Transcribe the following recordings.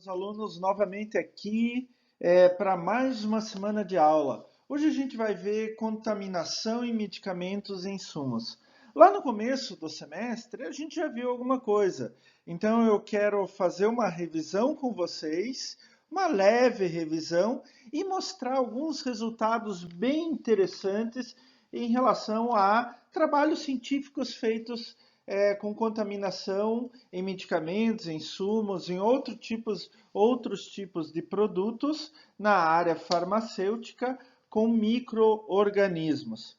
meus alunos, novamente aqui para mais uma semana de aula. Hoje a gente vai ver contaminação em medicamentos e insumos. Lá no começo do semestre a gente já viu alguma coisa, então eu quero fazer uma revisão com vocês, uma leve revisão e mostrar alguns resultados bem interessantes em relação a trabalhos científicos feitos com contaminação em medicamentos, em insumos, em outros tipos de produtos na área farmacêutica com micro-organismos.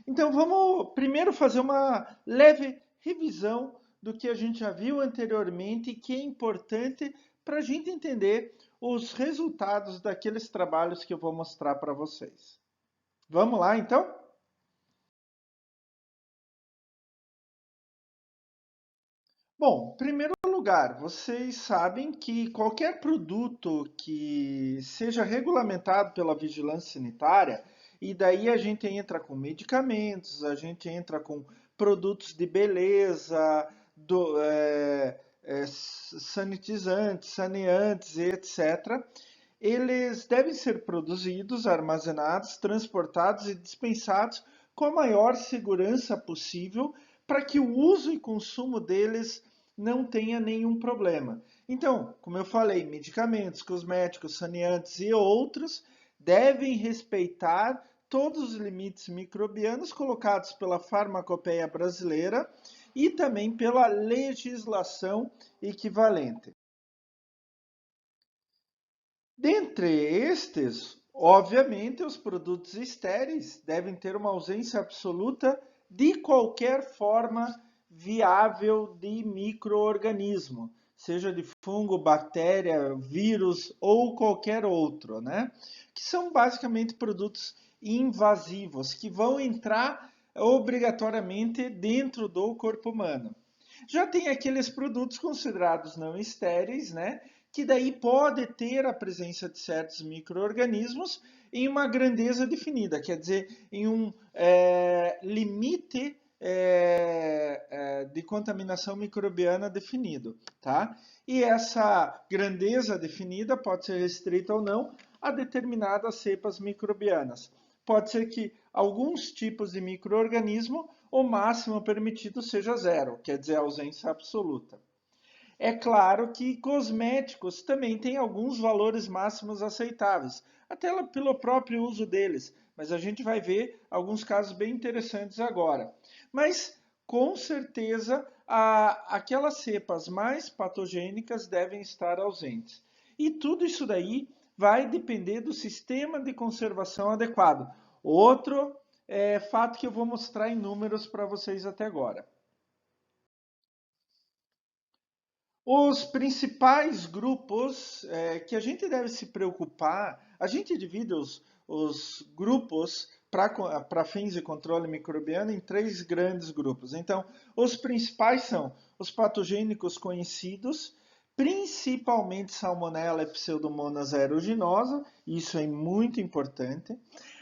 Então vamos primeiro fazer uma leve revisão do que a gente já viu anteriormente e que é importante para a gente entender os resultados daqueles trabalhos que eu vou mostrar para vocês. Vamos lá então? Bom, em primeiro lugar, vocês sabem que qualquer produto que seja regulamentado pela vigilância sanitária, e daí a gente entra com medicamentos, a gente entra com produtos de beleza, sanitizantes, saneantes, etc. Eles devem ser produzidos, armazenados, transportados e dispensados com a maior segurança possível para que o uso e consumo deles não tenha nenhum problema. Então, como eu falei, medicamentos, cosméticos, saneantes e outros devem respeitar todos os limites microbianos colocados pela Farmacopeia Brasileira e também pela legislação equivalente. Dentre estes, obviamente, os produtos estéreis devem ter uma ausência absoluta de qualquer forma viável de microorganismo, seja de fungo, bactéria, vírus ou qualquer outro, né? Que são basicamente produtos invasivos que vão entrar obrigatoriamente dentro do corpo humano. Já tem aqueles produtos considerados não estéreis, né? Que daí pode ter a presença de certos micro-organismos em uma grandeza definida, quer dizer, em um limite de contaminação microbiana definido, tá? E essa grandeza definida pode ser restrita ou não a determinadas cepas microbianas. Pode ser que alguns tipos de micro-organismo o máximo permitido seja zero, quer dizer, ausência absoluta. É claro que cosméticos também têm alguns valores máximos aceitáveis, até pelo próprio uso deles, mas a gente vai ver alguns casos bem interessantes agora. Mas, com certeza, aquelas cepas mais patogênicas devem estar ausentes. E tudo isso daí vai depender do sistema de conservação adequado. Outro fato que eu vou mostrar em números para vocês até agora. Os principais grupos que a gente deve se preocupar, a gente divide os grupos para fins de controle microbiano em três grandes grupos. Então, os principais são os patogênicos conhecidos, principalmente Salmonella e Pseudomonas aeruginosa, isso é muito importante.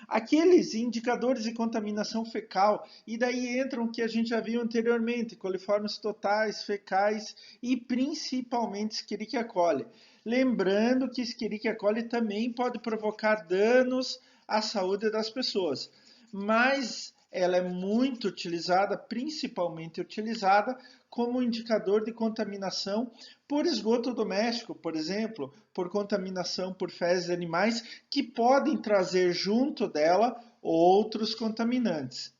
Aqueles indicadores de contaminação fecal, e daí entram o que a gente já viu anteriormente, coliformes totais, fecais e principalmente Escherichia coli. Lembrando que Escherichia coli também pode provocar danos à saúde das pessoas, mas ela é muito utilizada, principalmente utilizada como indicador de contaminação por esgoto doméstico, por exemplo, por contaminação por fezes de animais que podem trazer junto dela outros contaminantes.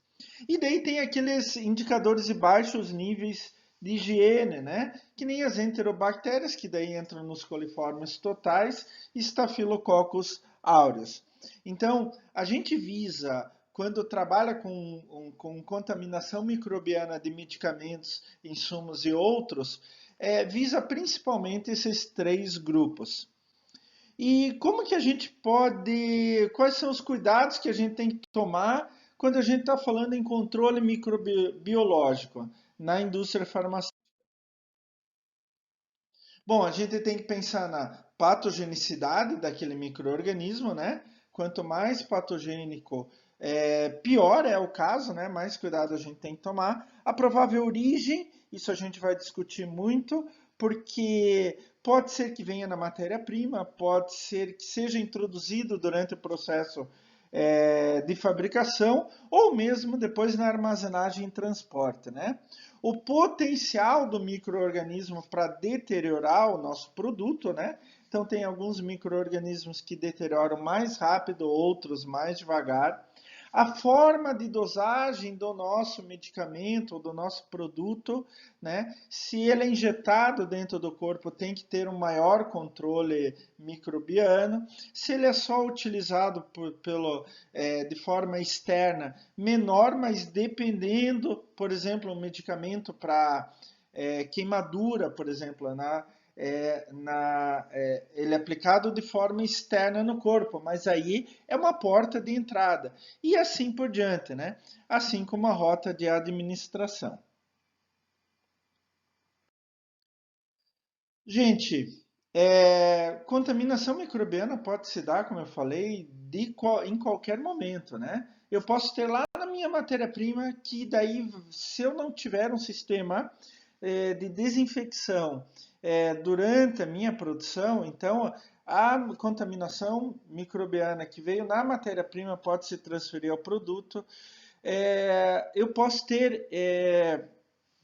E daí tem aqueles indicadores de baixos níveis de higiene, né? Que nem as enterobactérias, que daí entram nos coliformes totais, e Staphylococcus aureus. Então, a gente visa, quando trabalha com contaminação microbiana de medicamentos, insumos e outros, visa principalmente esses três grupos. E como que a gente pode, quais são os cuidados que a gente tem que tomar quando a gente está falando em controle microbiológico na indústria farmacêutica? Bom, a gente tem que pensar na patogenicidade daquele microorganismo, né? Quanto mais patogênico, pior é o caso, né? Mais cuidado a gente tem que tomar. A provável origem, isso a gente vai discutir muito, porque pode ser que venha na matéria-prima, pode ser que seja introduzido durante o processo de fabricação ou mesmo depois na armazenagem e transporte, né? O potencial do micro-organismo para deteriorar o nosso produto, né? Então tem alguns micro-organismos que deterioram mais rápido, outros mais devagar. A forma de dosagem do nosso medicamento ou do nosso produto, né? Se ele é injetado dentro do corpo, tem que ter um maior controle microbiano. Se ele é só utilizado de forma externa, menor, mas dependendo, por exemplo, um medicamento para queimadura, por exemplo, ele é aplicado de forma externa no corpo, mas aí é uma porta de entrada. E assim por diante, né? Assim como a rota de administração. Gente, contaminação microbiana pode se dar, como eu falei, em qualquer momento, né? Eu posso ter lá na minha matéria-prima que daí, se eu não tiver um sistema de desinfecção durante a minha produção, então a contaminação microbiana que veio na matéria-prima pode se transferir ao produto. Eu posso ter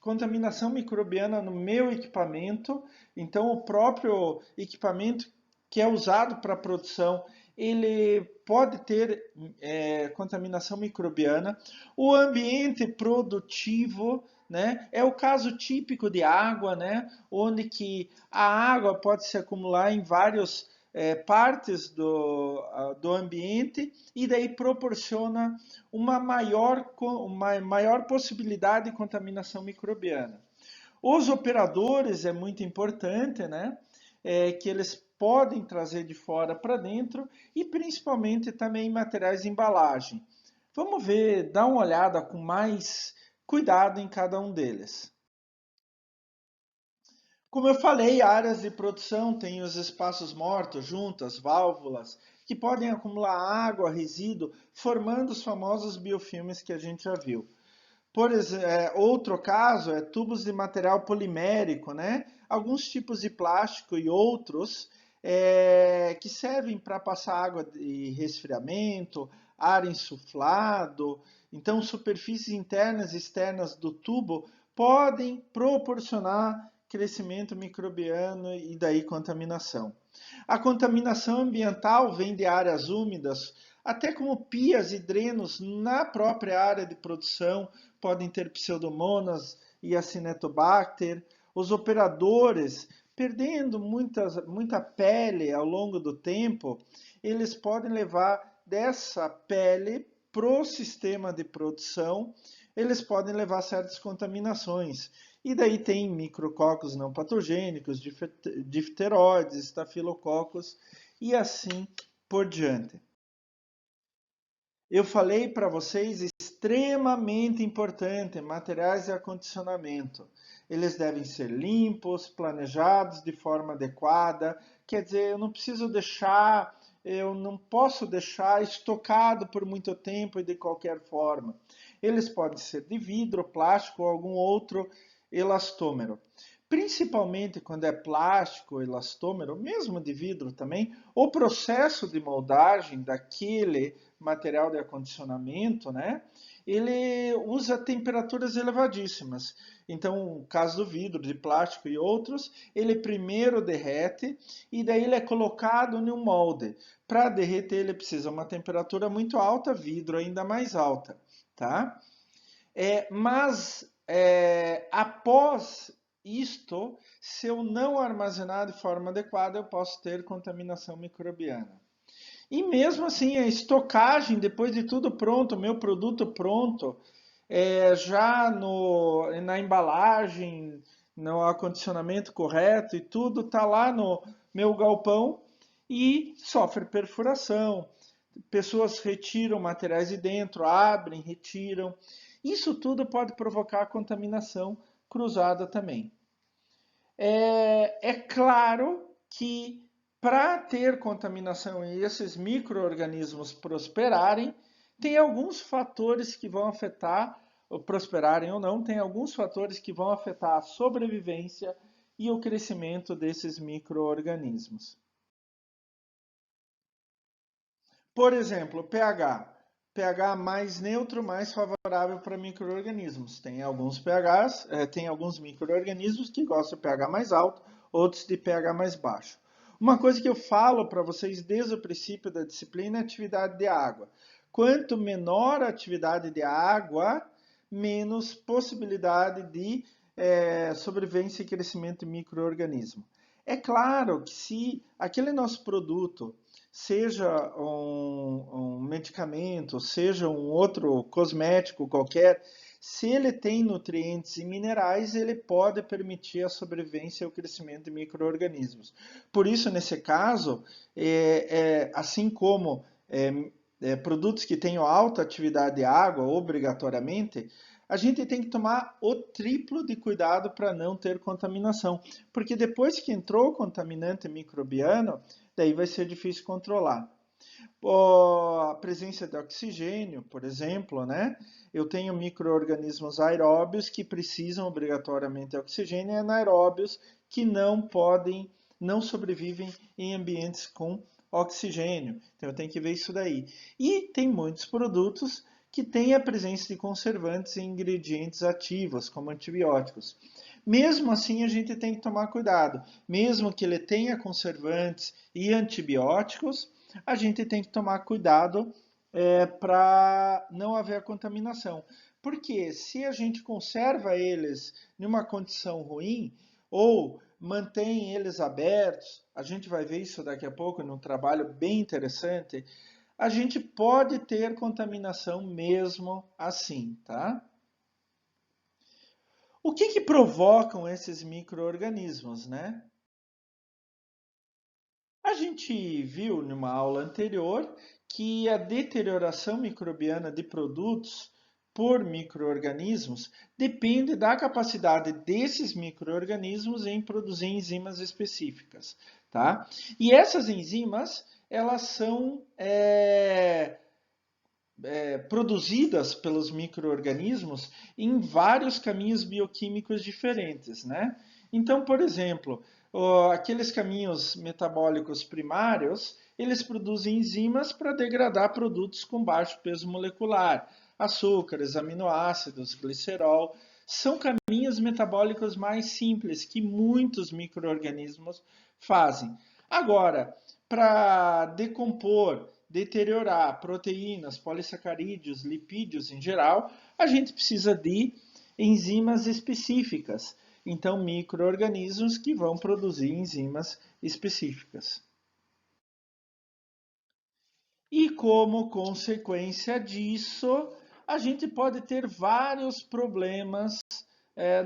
contaminação microbiana no meu equipamento, então o próprio equipamento que é usado para a produção, ele pode ter contaminação microbiana. O ambiente produtivo, né, é o caso típico de água, né, onde que a água pode se acumular em várias partes do ambiente e daí proporciona uma maior possibilidade de contaminação microbiana. Os operadores é muito importante, né? Que eles podem trazer de fora para dentro e principalmente também materiais de embalagem. Vamos ver, dar uma olhada com mais cuidado em cada um deles. Como eu falei, áreas de produção têm os espaços mortos, juntas, válvulas, que podem acumular água, resíduo, formando os famosos biofilmes que a gente já viu. Por exemplo, outro caso é tubos de material polimérico, né? Alguns tipos de plástico e outros que servem para passar água de resfriamento, ar insuflado. Então, superfícies internas e externas do tubo podem proporcionar crescimento microbiano e daí contaminação. A contaminação ambiental vem de áreas úmidas, até como pias e drenos na própria área de produção, podem ter pseudomonas e acinetobacter. Os operadores, perdendo muita pele ao longo do tempo, eles podem levar dessa pele para o sistema de produção, eles podem levar certas contaminações. E daí tem micrococos não patogênicos, difteroides, estafilococos e assim por diante. Eu falei para vocês, extremamente importante, materiais de acondicionamento. Eles devem ser limpos, planejados de forma adequada. Quer dizer, eu não posso deixar estocado por muito tempo e de qualquer forma. Eles podem ser de vidro, plástico ou algum outro elastômero. Principalmente quando é plástico, elastômero, mesmo de vidro também, o processo de moldagem daquele material de acondicionamento, né? Ele usa temperaturas elevadíssimas. Então, no caso do vidro, de plástico e outros, ele primeiro derrete e daí ele é colocado em um molde. Para derreter, ele precisa de uma temperatura muito alta, vidro ainda mais alta, tá? Mas após isto, se eu não armazenar de forma adequada, eu posso ter contaminação microbiana. E mesmo assim, a estocagem, depois de tudo pronto, meu produto pronto, já na embalagem, no acondicionamento correto e tudo, está lá no meu galpão e sofre perfuração. Pessoas retiram materiais de dentro, abrem, retiram. Isso tudo pode provocar contaminação cruzada também. É claro que para ter contaminação e esses micro-organismos prosperarem, tem alguns fatores que vão afetar, ou prosperarem ou não, tem alguns fatores que vão afetar a sobrevivência e o crescimento desses micro-organismos. Por exemplo, pH. pH mais neutro, mais favorável para micro-organismos. Tem alguns pHs, tem alguns micro-organismos que gostam de pH mais alto, outros de pH mais baixo. Uma coisa que eu falo para vocês desde o princípio da disciplina é a atividade de água. Quanto menor a atividade de água, menos possibilidade de sobrevivência e crescimento de micro-organismo. É claro que se aquele nosso produto seja um medicamento, seja um outro cosmético qualquer, se ele tem nutrientes e minerais, ele pode permitir a sobrevivência e o crescimento de micro-organismos. Por isso, nesse caso, assim como produtos que tenham alta atividade de água, obrigatoriamente, a gente tem que tomar o triplo de cuidado para não ter contaminação. Porque depois que entrou o contaminante microbiano, daí vai ser difícil controlar. A presença de oxigênio, por exemplo, né? Eu tenho micro-organismos aeróbios que precisam obrigatoriamente de oxigênio e anaeróbios que não podem, não sobrevivem em ambientes com oxigênio. Então eu tenho que ver isso daí. E tem muitos produtos que têm a presença de conservantes e ingredientes ativos, como antibióticos. Mesmo assim, a gente tem que tomar cuidado. Mesmo que ele tenha conservantes e antibióticos, a gente tem que tomar cuidado para não haver contaminação. Porque se a gente conserva eles em uma condição ruim ou mantém eles abertos, a gente vai ver isso daqui a pouco num trabalho bem interessante, a gente pode ter contaminação mesmo assim, tá? O que provocam esses micro-organismos, né? A gente viu numa aula anterior que a deterioração microbiana de produtos por micro-organismos depende da capacidade desses micro-organismos em produzir enzimas específicas, tá? E essas enzimas, elas são produzidas pelos micro-organismos em vários caminhos bioquímicos diferentes, né? Então, por exemplo, aqueles caminhos metabólicos primários, eles produzem enzimas para degradar produtos com baixo peso molecular, açúcares, aminoácidos, glicerol. São caminhos metabólicos mais simples que muitos micro-organismos fazem. Agora, para decompor, deteriorar proteínas, polissacarídeos, lipídios em geral, a gente precisa de enzimas específicas. Então, micro-organismos que vão produzir enzimas específicas. E como consequência disso, a gente pode ter vários problemas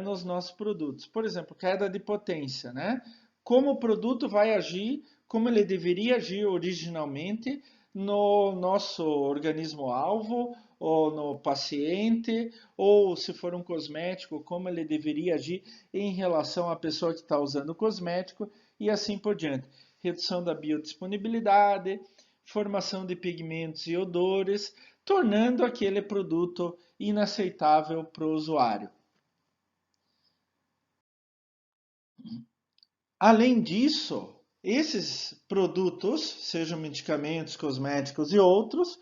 nos nossos produtos. Por exemplo, queda de potência, né? Como o produto vai agir, como ele deveria agir originalmente no nosso organismo-alvo, ou no paciente, ou se for um cosmético, como ele deveria agir em relação à pessoa que está usando o cosmético, e assim por diante. Redução da biodisponibilidade, formação de pigmentos e odores, tornando aquele produto inaceitável para o usuário. Além disso, esses produtos, sejam medicamentos, cosméticos e outros,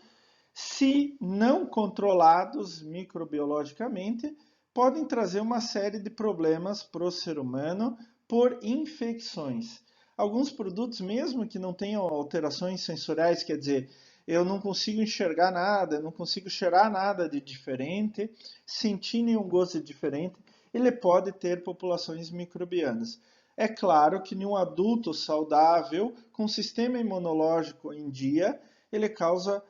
se não controlados microbiologicamente, podem trazer uma série de problemas para o ser humano por infecções. Alguns produtos, mesmo que não tenham alterações sensoriais, quer dizer, eu não consigo enxergar nada, eu não consigo cheirar nada de diferente, sentir nenhum gosto diferente, ele pode ter populações microbianas. É claro que em um adulto saudável, com sistema imunológico em dia, ele causa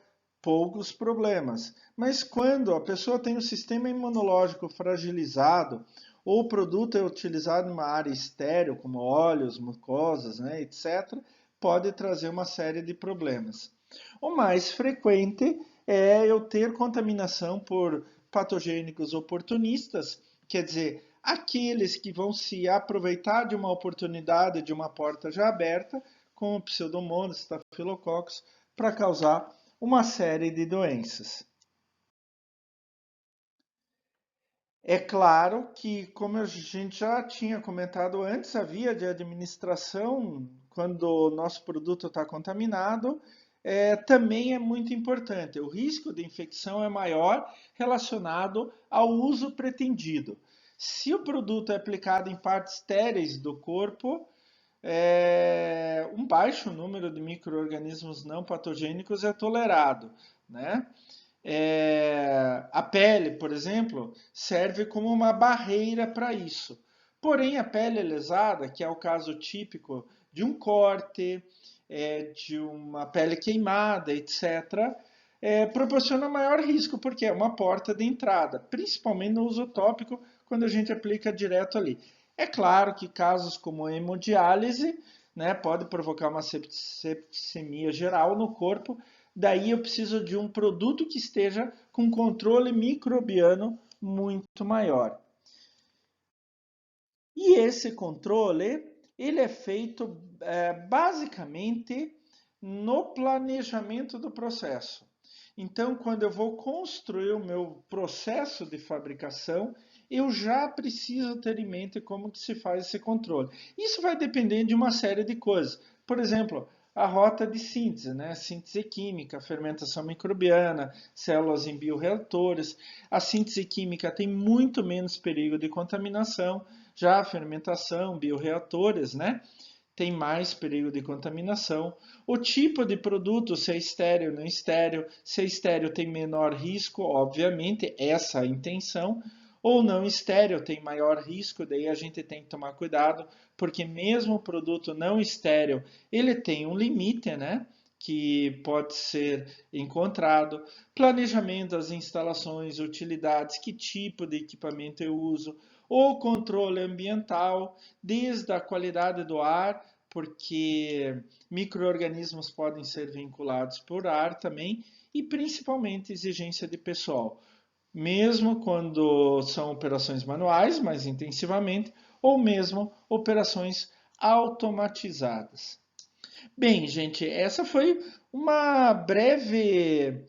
poucos problemas. Mas quando a pessoa tem o sistema imunológico fragilizado, ou o produto é utilizado em uma área estéril, como óleos, mucosas, né, etc., pode trazer uma série de problemas. O mais frequente é eu ter contaminação por patogênicos oportunistas, quer dizer, aqueles que vão se aproveitar de uma oportunidade, de uma porta já aberta, como Pseudomonas, Staphylococcus, para causar uma série de doenças. É claro que, como a gente já tinha comentado antes, a via de administração, quando o nosso produto está contaminado, também é muito importante. O risco de infecção é maior relacionado ao uso pretendido. Se o produto é aplicado em partes estéreis do corpo, um baixo número de micro-organismos não patogênicos é tolerado, né? A pele, por exemplo, serve como uma barreira para isso. Porém, a pele lesada, que é o caso típico de um corte, de uma pele queimada, etc., proporciona maior risco, porque é uma porta de entrada, principalmente no uso tópico, quando a gente aplica direto ali. É claro que casos como a hemodiálise, né, pode provocar uma septicemia geral no corpo. Daí eu preciso de um produto que esteja com controle microbiano muito maior. E esse controle, ele é feito basicamente no planejamento do processo. Então, quando eu vou construir o meu processo de fabricação, eu já preciso ter em mente como que se faz esse controle. Isso vai depender de uma série de coisas. Por exemplo, a rota de síntese, né? Síntese química, fermentação microbiana, células em bioreatores. A síntese química tem muito menos perigo de contaminação, já a fermentação, bioreatores, né? Tem mais perigo de contaminação. O tipo de produto, se é estéreo ou não estéreo, se é estéreo tem menor risco, obviamente, essa é a intenção, ou não estéreo tem maior risco, daí a gente tem que tomar cuidado, porque mesmo o produto não estéreo, ele tem um limite, né? Que pode ser encontrado, planejamento das instalações, utilidades, que tipo de equipamento eu uso, o controle ambiental, desde a qualidade do ar, porque micro-organismos podem ser vinculados por ar também, e principalmente exigência de pessoal, mesmo quando são operações manuais, mais intensivamente, ou mesmo operações automatizadas. Bem, gente, essa foi uma breve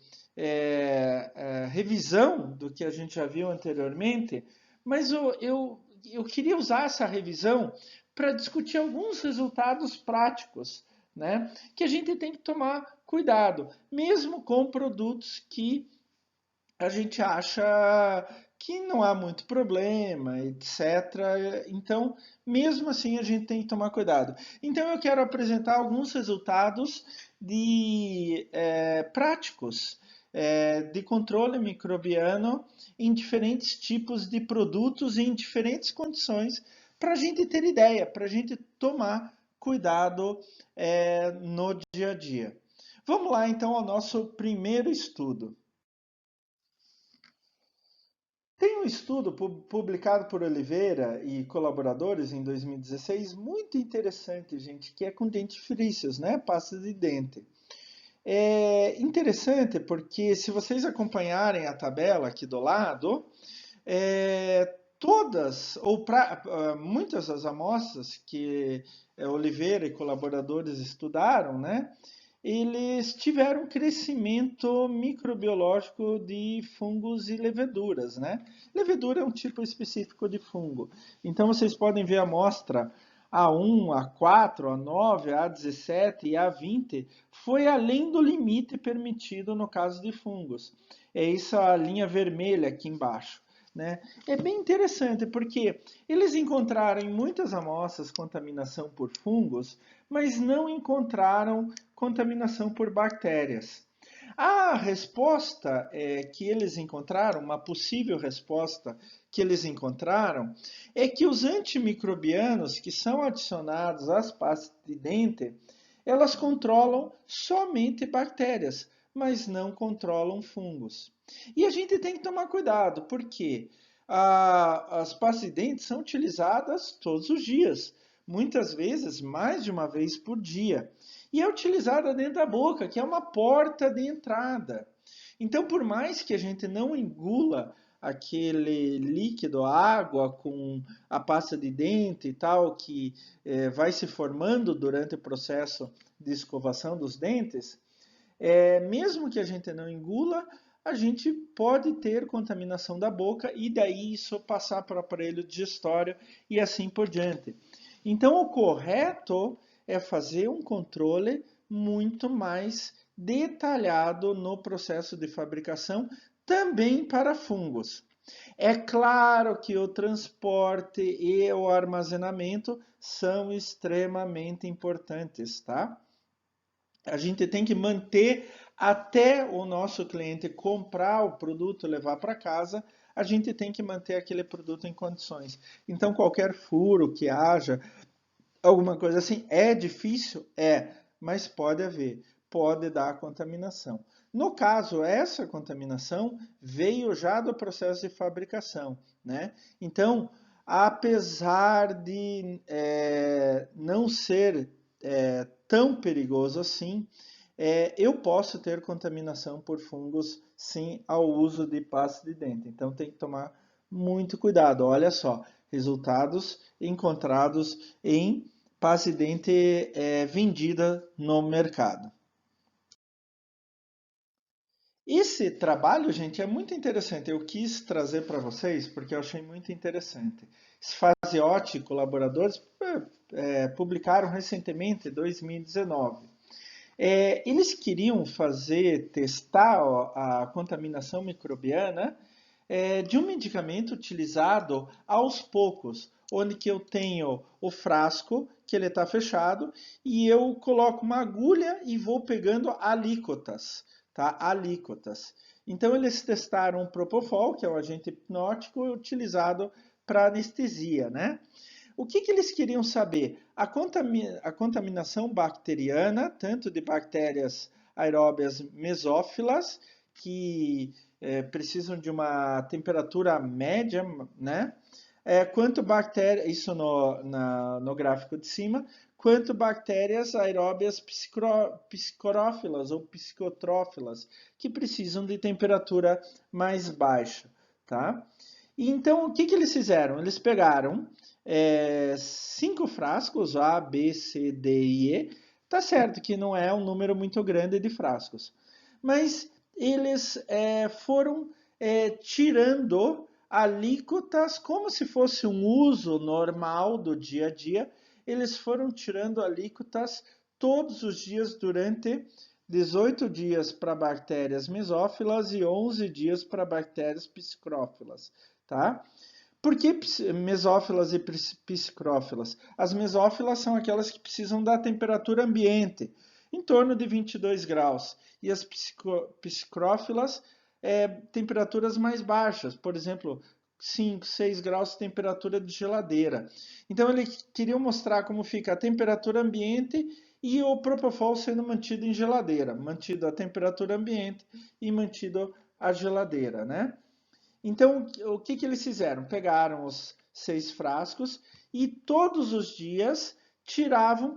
revisão do que a gente já viu anteriormente, mas eu queria usar essa revisão para discutir alguns resultados práticos, né? Que a gente tem que tomar cuidado, mesmo com produtos que a gente acha que não há muito problema, etc. Então, mesmo assim, a gente tem que tomar cuidado. Então, eu quero apresentar alguns resultados práticos de controle microbiano em diferentes tipos de produtos e em diferentes condições, para a gente ter ideia, para a gente tomar cuidado no dia a dia. Vamos lá, então, ao nosso primeiro estudo. Tem um estudo publicado por Oliveira e colaboradores em 2016, muito interessante, gente, que é com dentifrícios, né? Pasta de dente. É interessante porque se vocês acompanharem a tabela aqui do lado, todas ou muitas das amostras que Oliveira e colaboradores estudaram, né? Eles tiveram crescimento microbiológico de fungos e leveduras, né? Levedura é um tipo específico de fungo. Então vocês podem ver a amostra A1, A4, A9, A17 e A20 foi além do limite permitido no caso de fungos. É essa linha vermelha aqui embaixo. Né? É bem interessante porque eles encontraram em muitas amostras contaminação por fungos, mas não encontraram contaminação por bactérias. A resposta que eles encontraram, uma possível resposta que eles encontraram, é que os antimicrobianos que são adicionados às pastas de dente, elas controlam somente bactérias, mas não controlam fungos. E a gente tem que tomar cuidado, porque as pastas de dente são utilizadas todos os dias, muitas vezes mais de uma vez por dia. E é utilizada dentro da boca, que é uma porta de entrada. Então, por mais que a gente não engula aquele líquido, água com a pasta de dente e tal, que vai se formando durante o processo de escovação dos dentes, mesmo que a gente não engula, a gente pode ter contaminação da boca e daí isso passar para o aparelho digestório e assim por diante. Então, o correto é fazer um controle muito mais detalhado no processo de fabricação, também para fungos. É claro que o transporte e o armazenamento são extremamente importantes, tá? A gente tem que manter até o nosso cliente comprar o produto e levar para casa, a gente tem que manter aquele produto em condições. Então, qualquer furo que haja, alguma coisa assim, é difícil? É, mas pode haver, pode dar contaminação. No caso, essa contaminação veio já do processo de fabricação, né? Então, apesar de não ser tão perigoso assim, eu posso ter contaminação por fungos, sim, ao uso de pasta de dente. Então, tem que tomar muito cuidado. Olha só, resultados encontrados em pasta de dente vendida no mercado. Esse trabalho, gente, é muito interessante. Eu quis trazer para vocês porque eu achei muito interessante. Sfaziotti e colaboradores publicaram recentemente, em 2019. Eles queriam testar a contaminação microbiana de um medicamento utilizado aos poucos, onde que eu tenho o frasco, que ele está fechado, e eu coloco uma agulha e vou pegando alíquotas, tá? Alíquotas. Então eles testaram o Propofol, que é o agente hipnótico utilizado para anestesia, né? O que, que eles queriam saber? A contaminação bacteriana, tanto de bactérias aeróbias mesófilas, que precisam de uma temperatura média, né? Quanto bactérias, isso no gráfico de cima, quanto bactérias aeróbias psicorófilas ou psicotrófilas, que precisam de temperatura mais baixa, tá? E então, o que, que eles fizeram? Eles pegaram 5 frascos, A, B, C, D e E. Tá certo que não é um número muito grande de frascos, mas eles foram tirando alíquotas como se fosse um uso normal do dia a dia. Eles foram tirando alíquotas todos os dias durante 18 dias para bactérias mesófilas e 11 dias para bactérias psicrófilas, tá? Por que mesófilas e psicrófilas? As mesófilas são aquelas que precisam da temperatura ambiente, em torno de 22 graus. E as psicrófilas, temperaturas mais baixas, por exemplo, 5, 6 graus de temperatura de geladeira. Então, ele queria mostrar como fica a temperatura ambiente e o Propofol sendo mantido em geladeira, mantido a temperatura ambiente e mantido a geladeira, né? Então, o que, que eles fizeram? Pegaram os 6 frascos e todos os dias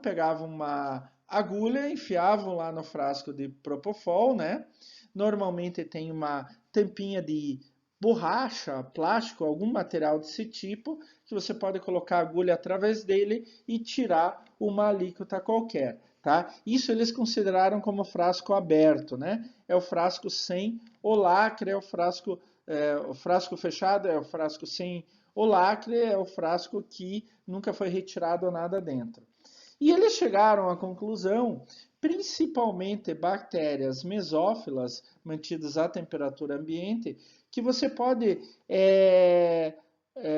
pegavam uma agulha, enfiavam lá no frasco de Propofol, né? Normalmente tem uma tampinha de borracha, plástico, algum material desse tipo, que você pode colocar a agulha através dele e tirar uma alíquota qualquer, tá? Isso eles consideraram como frasco aberto, né? É o frasco sem o lacre, é o frasco fechado, é o frasco sem o lacre, é o frasco que nunca foi retirado nada dentro. E eles chegaram à conclusão, principalmente bactérias mesófilas mantidas à temperatura ambiente, que você pode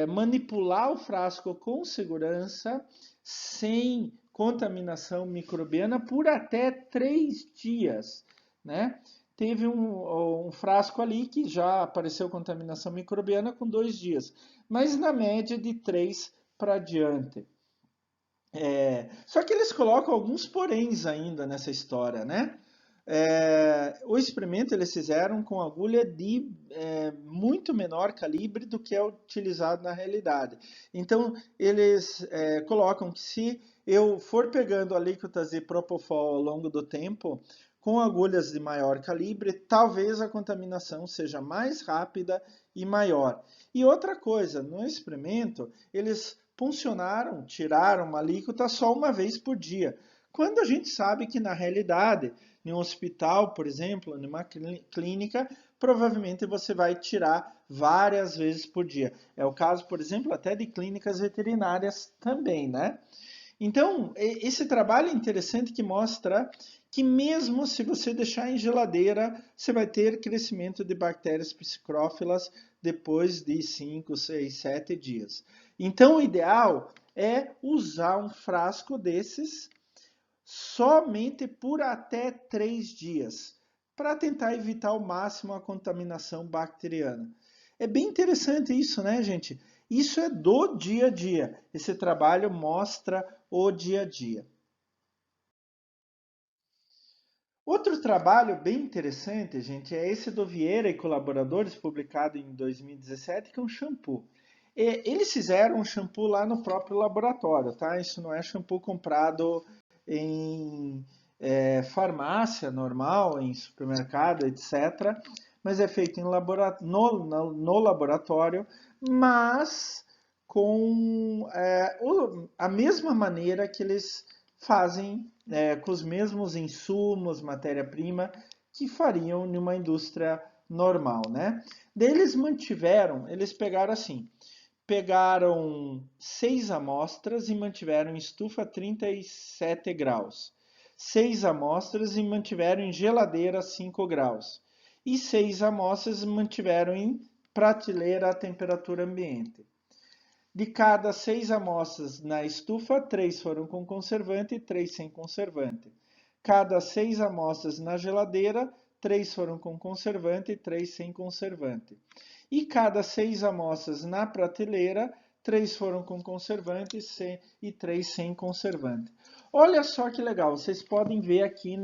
manipular o frasco com segurança, sem contaminação microbiana, por até 3 dias, né? Teve um frasco ali que já apareceu contaminação microbiana com 2 dias, mas na média de 3 para diante. Só que eles colocam alguns poréns ainda nessa história, né? O experimento eles fizeram com agulha de muito menor calibre do que é utilizado na realidade. Então, eles colocam que se eu for pegando alíquotas de Propofol ao longo do tempo, com agulhas de maior calibre, talvez a contaminação seja mais rápida e maior. E outra coisa, no experimento, eles puncionaram, tiraram uma alíquota só uma vez por dia. Quando a gente sabe que, na realidade, em um hospital, por exemplo, em uma clínica, provavelmente você vai tirar várias vezes por dia. É o caso, por exemplo, até de clínicas veterinárias também, né? Então, esse trabalho é interessante que mostra que mesmo se você deixar em geladeira, você vai ter crescimento de bactérias psicrófilas depois de 5, 6, 7 dias. Então, o ideal é usar um frasco desses somente por até 3 dias, para tentar evitar ao máximo a contaminação bacteriana. É bem interessante isso, né, gente? Isso é do dia a dia. Esse trabalho mostra o dia a dia. Outro trabalho bem interessante, gente, é esse do Vieira e colaboradores, publicado em 2017, que é um shampoo. Eles fizeram um shampoo lá no próprio laboratório, tá? Isso não é shampoo comprado em farmácia normal, em supermercado, etc. Mas é feito no laboratório, mas com a mesma maneira que eles fazem com os mesmos insumos, matéria-prima, que fariam numa indústria normal, né? Daí eles pegaram assim, pegaram 6 amostras e mantiveram em estufa a 37 graus. 6 amostras e mantiveram em geladeira a 5 graus. E 6 amostras mantiveram em prateleira a temperatura ambiente. De cada 6 amostras na estufa, 3 foram com conservante e 3 sem conservante. Cada 6 amostras na geladeira, 3 foram com conservante e 3 sem conservante. E cada 6 amostras na prateleira, 3 foram com conservante e 3 sem conservante. Olha só que legal, vocês podem ver aqui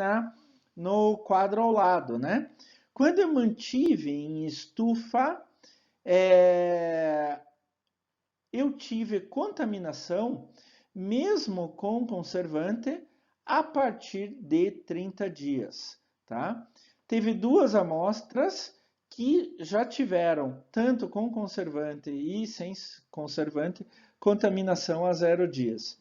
no quadro ao lado, né? Quando eu mantive em estufa, eu tive contaminação, mesmo com conservante, a partir de 30 dias. Tá? Teve 2 amostras que já tiveram, tanto com conservante e sem conservante, contaminação a 0 dias.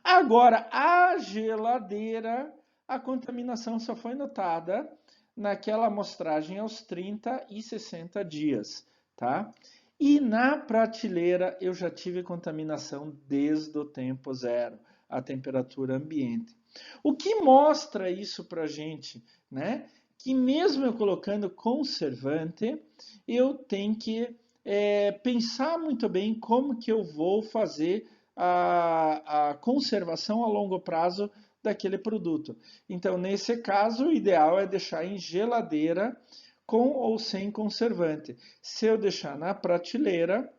Agora, a geladeira, a contaminação só foi notada naquela amostragem aos 30 e 60 dias. Tá? E na prateleira eu já tive contaminação desde o tempo zero, a temperatura ambiente. O que mostra isso para a gente, né? Que mesmo eu colocando conservante, eu tenho que pensar muito bem como que eu vou fazer a conservação a longo prazo daquele produto. Então, nesse caso, o ideal é deixar em geladeira com ou sem conservante. Se eu deixar na prateleira,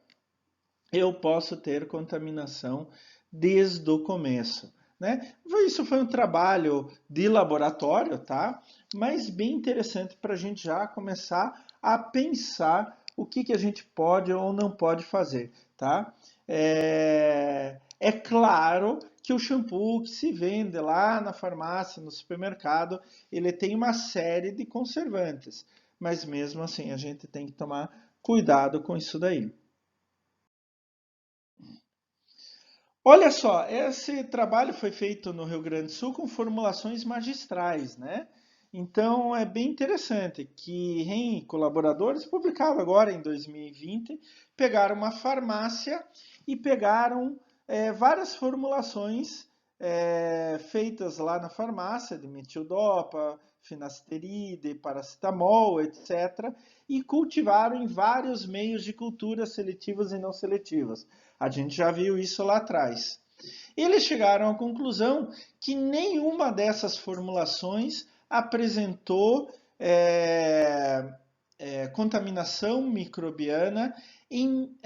eu posso ter contaminação desde o começo. Né? Isso foi um trabalho de laboratório, tá? Mas bem interessante para a gente já começar a pensar o que a gente pode ou não pode fazer. Tá? É claro que o shampoo que se vende lá na farmácia, no supermercado, ele tem uma série de conservantes. Mas mesmo assim, a gente tem que tomar cuidado com isso daí. Olha só, esse trabalho foi feito no Rio Grande do Sul com formulações magistrais, né? Então é bem interessante que em colaboradores, publicado agora em 2020, pegaram uma farmácia e pegaram várias formulações feitas lá na farmácia, de metildopa, finasteride, paracetamol, etc., e cultivaram em vários meios de cultura seletivas e não seletivas. A gente já viu isso lá atrás. Eles chegaram à conclusão que nenhuma dessas formulações apresentou contaminação microbiana em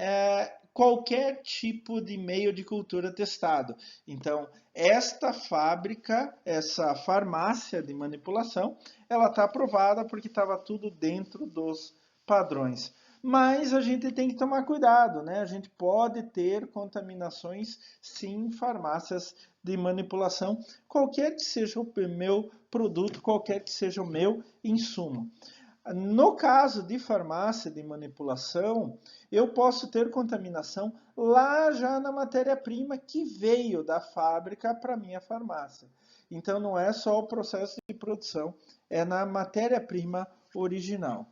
qualquer tipo de meio de cultura testado. Então, esta fábrica, essa farmácia de manipulação, ela está aprovada porque estava tudo dentro dos padrões. Mas a gente tem que tomar cuidado, né? A gente pode ter contaminações, sim, em farmácias de manipulação, qualquer que seja o meu produto, qualquer que seja o meu insumo. No caso de farmácia de manipulação, eu posso ter contaminação lá já na matéria-prima que veio da fábrica para minha farmácia. Então não é só o processo de produção, é na matéria-prima original.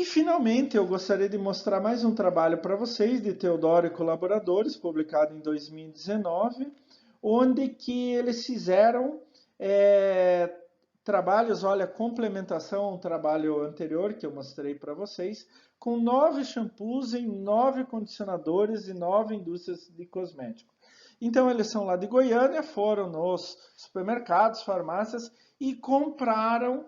E finalmente eu gostaria de mostrar mais um trabalho para vocês de Teodoro e colaboradores, publicado em 2019, onde que eles fizeram trabalhos, olha, complementação a um trabalho anterior que eu mostrei para vocês, com 9 shampoos em 9 condicionadores e 9 indústrias de cosméticos. Então eles são lá de Goiânia, foram nos supermercados, farmácias e compraram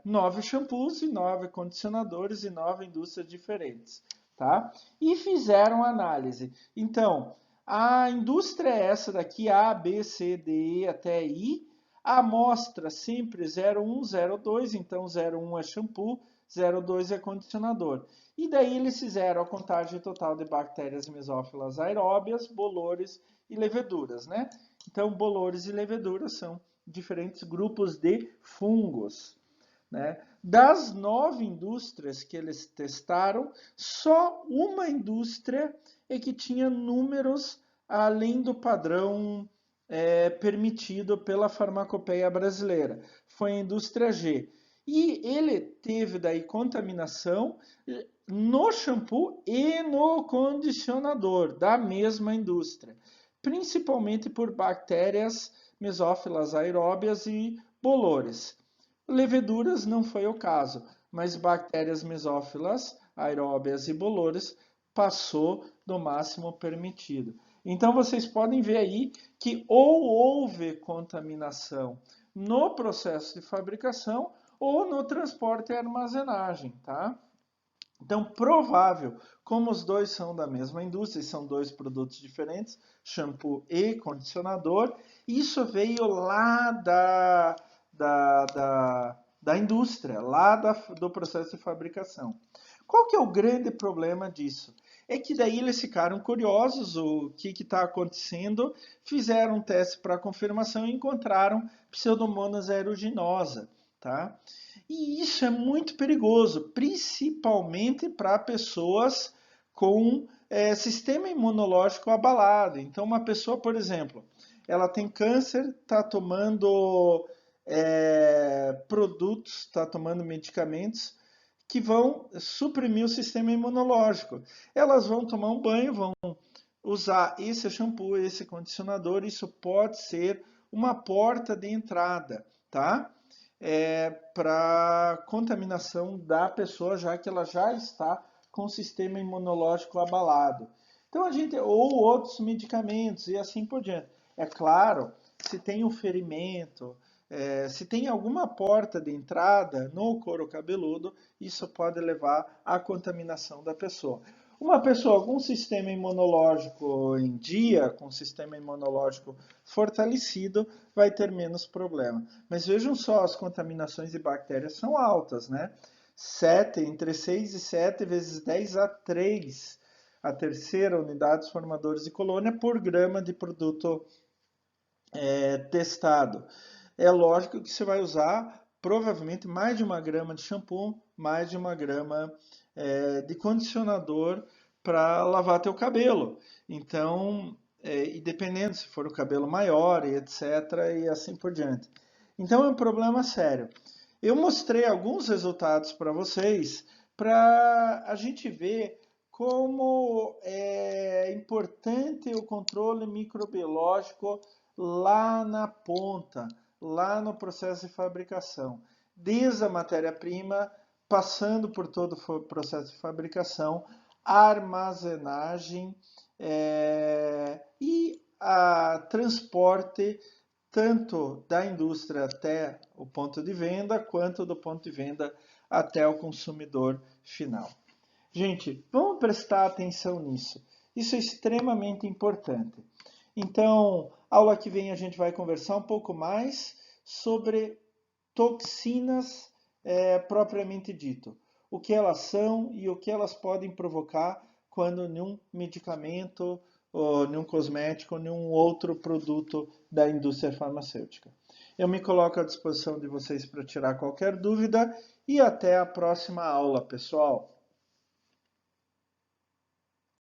9 shampoos e 9 condicionadores e 9 indústrias diferentes, tá? E fizeram análise. Então, a indústria é essa daqui, A, B, C, D, E até I. A amostra sempre 01, 02, então 01 é shampoo, 02 é condicionador. E daí eles fizeram a contagem total de bactérias mesófilas aeróbias, bolores e leveduras, né? Então, bolores e leveduras são diferentes grupos de fungos, né? Das 9 indústrias que eles testaram, só uma indústria é que tinha números além do padrão permitido pela farmacopeia brasileira. Foi a indústria G. E ele teve daí contaminação no shampoo e no condicionador da mesma indústria, principalmente por bactérias mesófilas aeróbias e bolores. Leveduras não foi o caso, mas bactérias mesófilas aeróbias e bolores passou do máximo permitido. Então vocês podem ver aí que ou houve contaminação no processo de fabricação ou no transporte e armazenagem, tá? Então, provável, como os dois são da mesma indústria, são dois produtos diferentes, shampoo e condicionador, isso veio lá da indústria, lá do processo de fabricação. Qual que é o grande problema disso? É que daí eles ficaram curiosos, o que está acontecendo, fizeram um teste para confirmação e encontraram Pseudomonas aeruginosa, tá? E isso é muito perigoso, principalmente para pessoas com sistema imunológico abalado. Então, uma pessoa, por exemplo, ela tem câncer, está tomando produtos, está tomando medicamentos que vão suprimir o sistema imunológico. Elas vão tomar um banho, vão usar esse shampoo, esse condicionador, isso pode ser uma porta de entrada, tá? Para contaminação da pessoa, já que ela já está com o sistema imunológico abalado. Então a gente, ou outros medicamentos e assim por diante. É claro, se tem um ferimento, se tem alguma porta de entrada no couro cabeludo, isso pode levar à contaminação da pessoa. Uma pessoa com sistema imunológico em dia, com sistema imunológico fortalecido, vai ter menos problema. Mas vejam só, as contaminações de bactérias são altas, né? 7, entre 6 e 7 vezes 10 a 3, a terceira unidades formadoras de colônia por grama de produto testado. É lógico que você vai usar provavelmente mais de 1 grama de shampoo, mais de 1 grama de condicionador para lavar teu cabelo. Então, e dependendo se for o cabelo maior e etc, e assim por diante. Então é um problema sério. Eu mostrei alguns resultados para vocês para a gente ver como é importante o controle microbiológico lá na ponta, lá no processo de fabricação, desde a matéria-prima, passando por todo o processo de fabricação, armazenagem e a transporte tanto da indústria até o ponto de venda, quanto do ponto de venda até o consumidor final. Gente, vamos prestar atenção nisso. Isso é extremamente importante. Então, aula que vem a gente vai conversar um pouco mais sobre toxinas propriamente dito. O que elas são e o que elas podem provocar quando nenhum medicamento, ou nenhum cosmético, ou nenhum outro produto da indústria farmacêutica. Eu me coloco à disposição de vocês para tirar qualquer dúvida e até a próxima aula, pessoal.